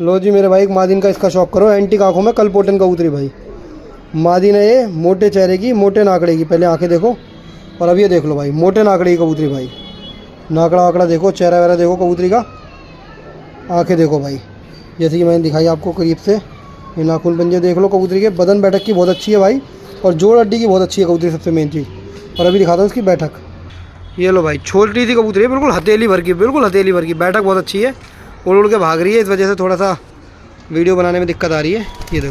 लो जी मेरे भाई, मादिन का इसका शौक करो। एंटीक आँखों में कलपोटन कबूतरी भाई। मादिन है ये, मोटे चेहरे की, मोटे नाकड़े की। पहले आंखें देखो और अब ये देख लो भाई, मोटे नाकड़े की कबूतरी भाई। नाकड़ा वाकड़ा देखो, चेहरा वेहरा देखो कबूतरी का, आंखें देखो भाई, जैसे कि मैंने दिखाई आपको करीब से। ये नाखून पंजे देख लो कबूतरी के। बदन बैठक की बहुत अच्छी है भाई, और जोड़ हड्डी की बहुत अच्छी है कबूतरी, सबसे मेन चीज़। और अभी दिखाता हूँ इसकी बैठक। ये लो भाई, छोटी सी कबूतरी है, बिल्कुल हथेली भर की, बिल्कुल हथेली भर की। बैठक बहुत अच्छी है, उड़ उड़ के भाग रही है, इस वजह से थोड़ा सा वीडियो बनाने में दिक्कत आ रही है। ये देखो।